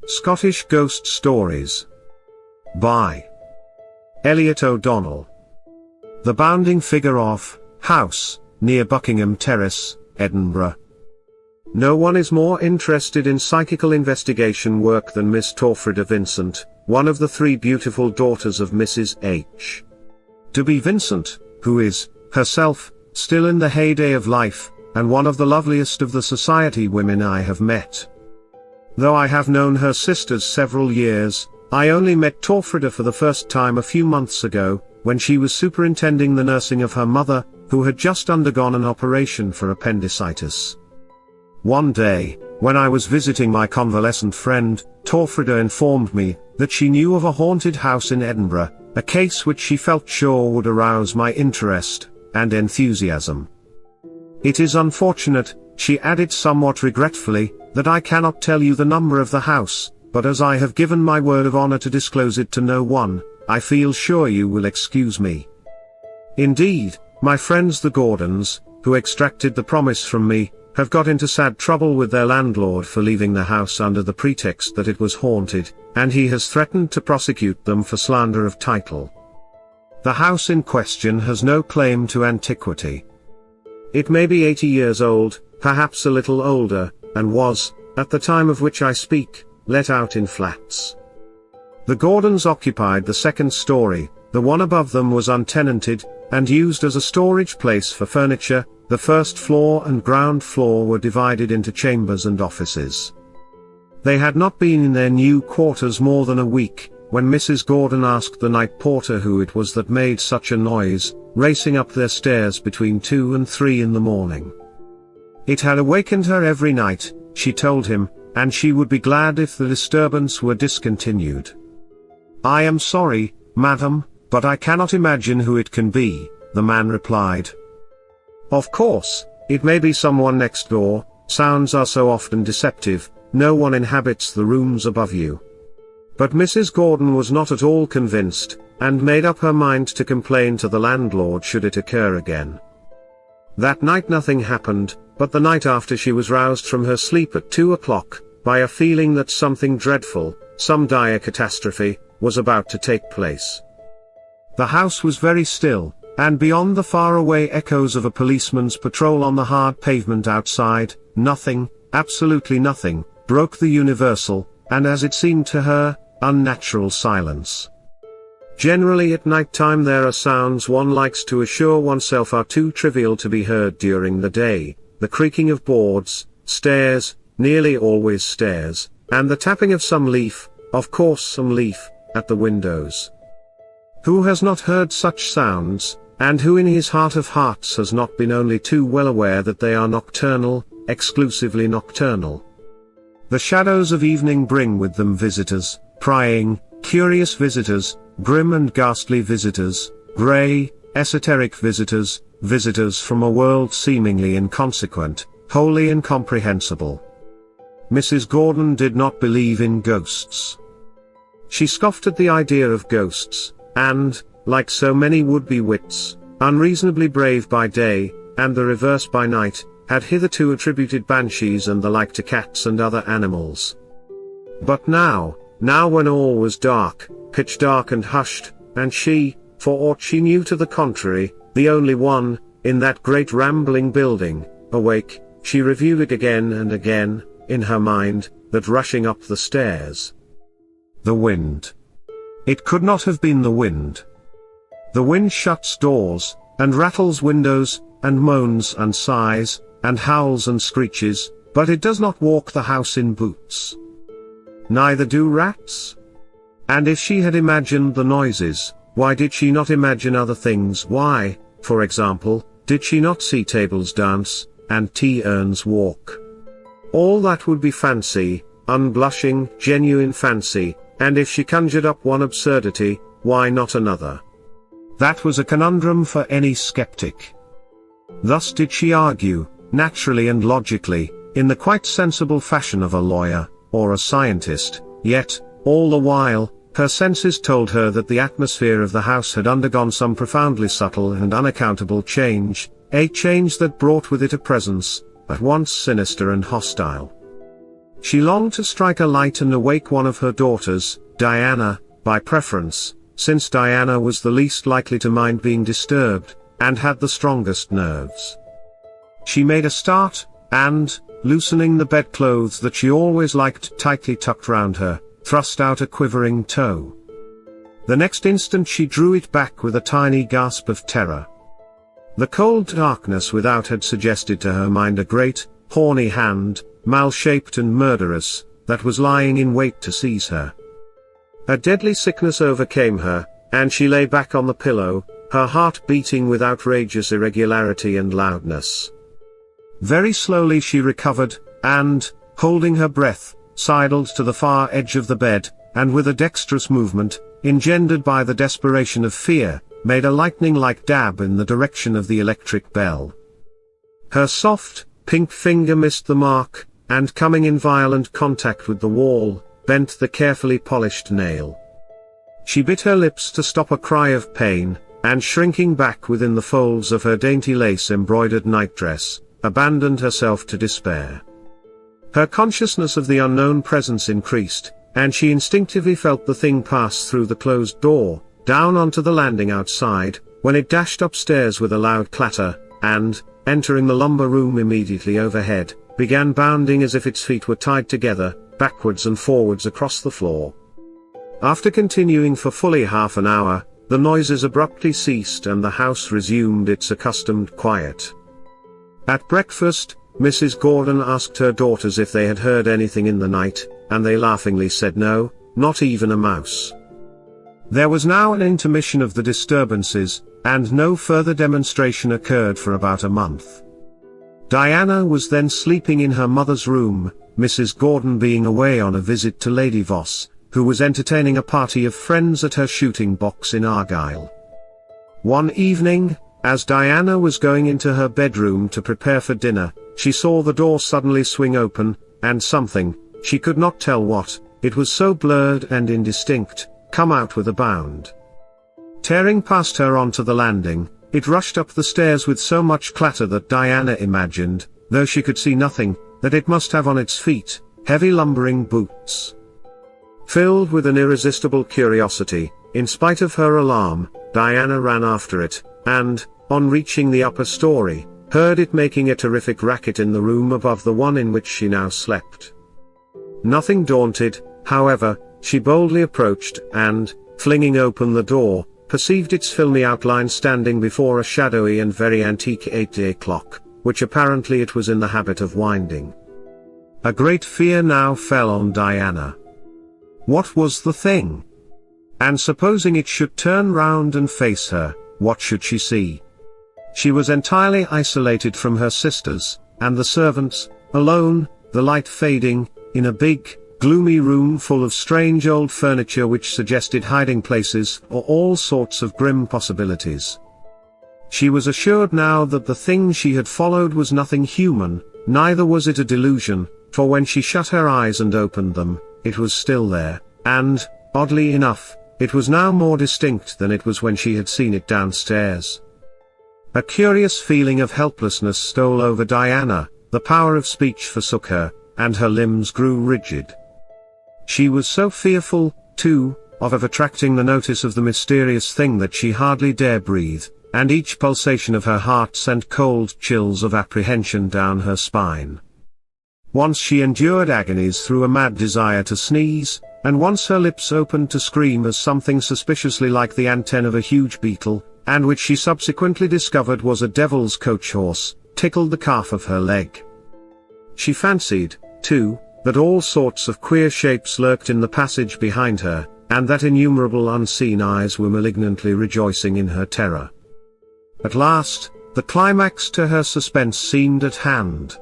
Scottish Ghost Stories by Elliott O'Donnell. The bounding figure of house, near Buckingham Terrace, Edinburgh. No one is more interested in psychical investigation work than Miss Torfrida Vincent, one of the three beautiful daughters of Mrs. H. W. Vincent, who is, herself, still in the heyday of life, and one of the loveliest of the society women I have met. Though I have known her sisters several years, I only met Torfrida for the first time a few months ago, when she was superintending the nursing of her mother, who had just undergone an operation for appendicitis. One day, when I was visiting my convalescent friend, Torfrida informed me that she knew of a haunted house in Edinburgh, a case which she felt sure would arouse my interest and enthusiasm. It is unfortunate, she added somewhat regretfully, that I cannot tell you the number of the house, but as I have given my word of honor to disclose it to no one, I feel sure you will excuse me. Indeed, my friends the Gordons, who extracted the promise from me, have got into sad trouble with their landlord for leaving the house under the pretext that it was haunted, and he has threatened to prosecute them for slander of title. The house in question has no claim to antiquity. It may be 80 years old, perhaps a little older, and was, at the time of which I speak, let out in flats. The Gordons occupied the second story, the one above them was untenanted, and used as a storage place for furniture. The first floor and ground floor were divided into chambers and offices. They had not been in their new quarters more than a week, when Mrs. Gordon asked the night porter who it was that made such a noise, racing up their stairs between 2 and 3 in the morning. It had awakened her every night, she told him, and she would be glad if the disturbance were discontinued. "I am sorry, madam, but I cannot imagine who it can be," the man replied. "Of course, it may be someone next door, sounds are so often deceptive, no one inhabits the rooms above you." But Mrs. Gordon was not at all convinced, and made up her mind to complain to the landlord should it occur again. That night nothing happened, but the night after she was roused from her sleep at 2 o'clock, by a feeling that something dreadful, some dire catastrophe, was about to take place. The house was very still, and beyond the faraway echoes of a policeman's patrol on the hard pavement outside, nothing, absolutely nothing, broke the universal, and as it seemed to her, unnatural silence. Generally at night time there are sounds one likes to assure oneself are too trivial to be heard during the day, the creaking of boards, stairs, nearly always stairs, and the tapping of some leaf, of course some leaf, at the windows. Who has not heard such sounds, and who in his heart of hearts has not been only too well aware that they are nocturnal, exclusively nocturnal? The shadows of evening bring with them visitors, prying, curious visitors, grim and ghastly visitors, grey, esoteric visitors, visitors from a world seemingly inconsequent, wholly incomprehensible. Mrs. Gordon did not believe in ghosts. She scoffed at the idea of ghosts, and, like so many would-be wits, unreasonably brave by day, and the reverse by night, had hitherto attributed banshees and the like to cats and other animals. But now when all was dark, pitch dark and hushed, and she, for aught she knew to the contrary, the only one, in that great rambling building, awake, she reviewed it again and again, in her mind, that rushing up the stairs. The wind. It could not have been the wind. The wind shuts doors, and rattles windows, and moans and sighs, and howls and screeches, but it does not walk the house in boots. Neither do rats. And if she had imagined the noises, why did she not imagine other things? Why, for example, did she not see tables dance, and tea-urns walk? All that would be fancy, unblushing, genuine fancy, and if she conjured up one absurdity, why not another? That was a conundrum for any skeptic. Thus did she argue, naturally and logically, in the quite sensible fashion of a lawyer, or a scientist, yet, all the while, her senses told her that the atmosphere of the house had undergone some profoundly subtle and unaccountable change, a change that brought with it a presence, at once sinister and hostile. She longed to strike a light and awake one of her daughters, Diana, by preference, since Diana was the least likely to mind being disturbed, and had the strongest nerves. She made a start, and, loosening the bedclothes that she always liked tightly tucked round her, thrust out a quivering toe. The next instant she drew it back with a tiny gasp of terror. The cold darkness without had suggested to her mind a great, horny hand, mal-shaped and murderous, that was lying in wait to seize her. A deadly sickness overcame her, and she lay back on the pillow, her heart beating with outrageous irregularity and loudness. Very slowly she recovered, and, holding her breath, sidled to the far edge of the bed, and with a dexterous movement, engendered by the desperation of fear, made a lightning-like dab in the direction of the electric bell. Her soft, pink finger missed the mark, and coming in violent contact with the wall, bent the carefully polished nail. She bit her lips to stop a cry of pain, and shrinking back within the folds of her dainty lace-embroidered nightdress, abandoned herself to despair. Her consciousness of the unknown presence increased, and she instinctively felt the thing pass through the closed door, down onto the landing outside, when it dashed upstairs with a loud clatter, and, entering the lumber room immediately overhead, began bounding as if its feet were tied together, backwards and forwards across the floor. After continuing for fully half an hour, the noises abruptly ceased and the house resumed its accustomed quiet. At breakfast, Mrs. Gordon asked her daughters if they had heard anything in the night, and they laughingly said no, not even a mouse. There was now an intermission of the disturbances, and no further demonstration occurred for about a month. Diana was then sleeping in her mother's room, Mrs. Gordon being away on a visit to Lady Voss, who was entertaining a party of friends at her shooting box in Argyll. One evening, as Diana was going into her bedroom to prepare for dinner, she saw the door suddenly swing open, and something, she could not tell what, it was so blurred and indistinct, come out with a bound. Tearing past her onto the landing, it rushed up the stairs with so much clatter that Diana imagined, though she could see nothing, that it must have on its feet, heavy lumbering boots. Filled with an irresistible curiosity, in spite of her alarm, Diana ran after it, and, on reaching the upper story, heard it making a terrific racket in the room above the one in which she now slept. Nothing daunted, however, she boldly approached and, flinging open the door, perceived its filmy outline standing before a shadowy and very antique 8-day clock, which apparently it was in the habit of winding. A great fear now fell on Diana. What was the thing? And supposing it should turn round and face her, what should she see? She was entirely isolated from her sisters, and the servants, alone, the light fading, in a big, gloomy room full of strange old furniture which suggested hiding places or all sorts of grim possibilities. She was assured now that the thing she had followed was nothing human, neither was it a delusion, for when she shut her eyes and opened them, it was still there, and, oddly enough, it was now more distinct than it was when she had seen it downstairs. A curious feeling of helplessness stole over Diana, the power of speech forsook her, and her limbs grew rigid. She was so fearful, too, of attracting the notice of the mysterious thing that she hardly dare breathe, and each pulsation of her heart sent cold chills of apprehension down her spine. Once she endured agonies through a mad desire to sneeze, and once her lips opened to scream as something suspiciously like the antennae of a huge beetle, and which she subsequently discovered was a devil's coach horse, tickled the calf of her leg. She fancied, too, that all sorts of queer shapes lurked in the passage behind her, and that innumerable unseen eyes were malignantly rejoicing in her terror. At last, the climax to her suspense seemed at hand.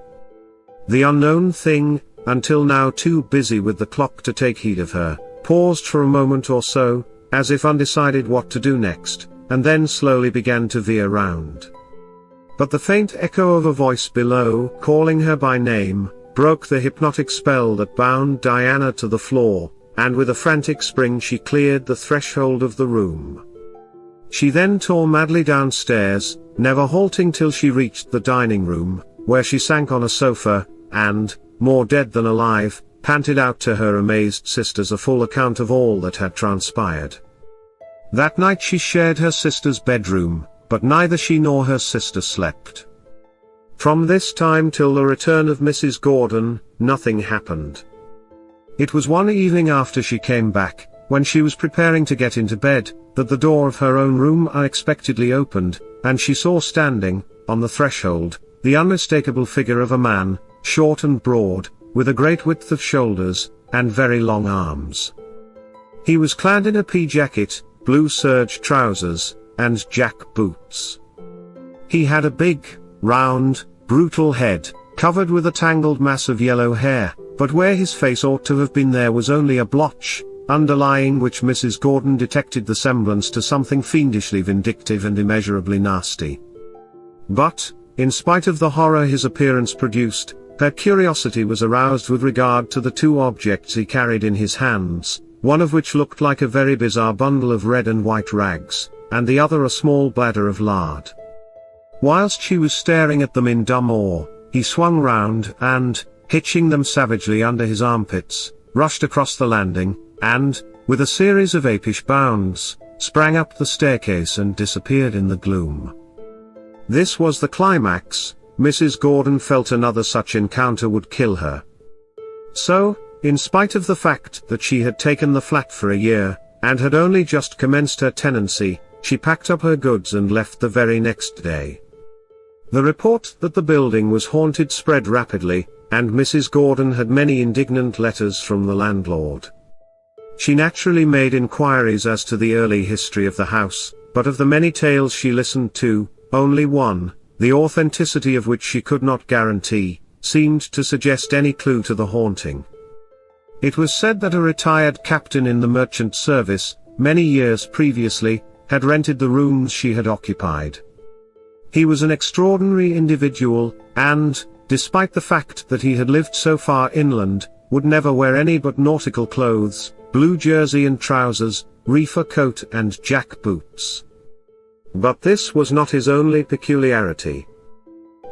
The unknown thing, until now too busy with the clock to take heed of her, paused for a moment or so, as if undecided what to do next, and then slowly began to veer round. But the faint echo of a voice below, calling her by name, broke the hypnotic spell that bound Diana to the floor, and with a frantic spring she cleared the threshold of the room. She then tore madly downstairs, never halting till she reached the dining room, where she sank on a sofa, and, more dead than alive, panted out to her amazed sisters a full account of all that had transpired. That night she shared her sister's bedroom, but neither she nor her sister slept. From this time till the return of Mrs. Gordon, nothing happened. It was one evening after she came back, when she was preparing to get into bed, that the door of her own room unexpectedly opened, and she saw standing, on the threshold, the unmistakable figure of a man, short and broad, with a great width of shoulders, and very long arms. He was clad in a pea jacket, blue serge trousers, and jack boots. He had a big, round, brutal head, covered with a tangled mass of yellow hair, but where his face ought to have been there was only a blotch, underlying which Mrs. Gordon detected the semblance to something fiendishly vindictive and immeasurably nasty. But, in spite of the horror his appearance produced, her curiosity was aroused with regard to the two objects he carried in his hands, one of which looked like a very bizarre bundle of red and white rags, and the other a small bladder of lard. Whilst she was staring at them in dumb awe, he swung round and, hitching them savagely under his armpits, rushed across the landing, and, with a series of apish bounds, sprang up the staircase and disappeared in the gloom. This was the climax. Mrs. Gordon felt another such encounter would kill her. So, in spite of the fact that she had taken the flat for a year, and had only just commenced her tenancy, she packed up her goods and left the very next day. The report that the building was haunted spread rapidly, and Mrs. Gordon had many indignant letters from the landlord. She naturally made inquiries as to the early history of the house, but of the many tales she listened to, only one, the authenticity of which she could not guarantee, seemed to suggest any clue to the haunting. It was said that a retired captain in the merchant service, many years previously, had rented the rooms she had occupied. He was an extraordinary individual, and, despite the fact that he had lived so far inland, would never wear any but nautical clothes, blue jersey and trousers, reefer coat and jack boots. But this was not his only peculiarity.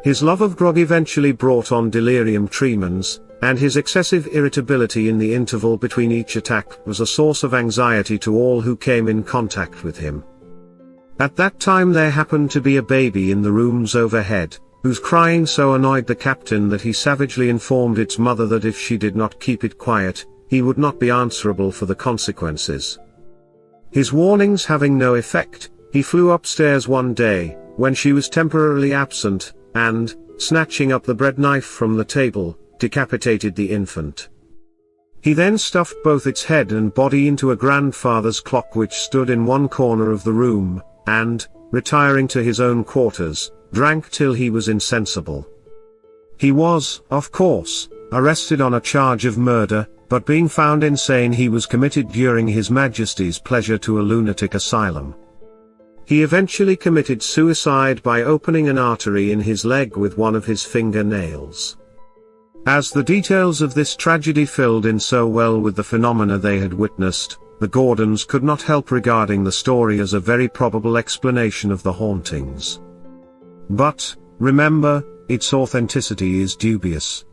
His love of grog eventually brought on delirium tremens, and his excessive irritability in the interval between each attack was a source of anxiety to all who came in contact with him. At that time there happened to be a baby in the rooms overhead, whose crying so annoyed the captain that he savagely informed its mother that if she did not keep it quiet, he would not be answerable for the consequences. His warnings having no effect, he flew upstairs one day, when she was temporarily absent, and, snatching up the bread knife from the table, decapitated the infant. He then stuffed both its head and body into a grandfather's clock which stood in one corner of the room, and, retiring to his own quarters, drank till he was insensible. He was, of course, arrested on a charge of murder, but being found insane he was committed during His Majesty's pleasure to a lunatic asylum. He eventually committed suicide by opening an artery in his leg with one of his fingernails. As the details of this tragedy filled in so well with the phenomena they had witnessed, the Gordons could not help regarding the story as a very probable explanation of the hauntings. But, remember, its authenticity is dubious.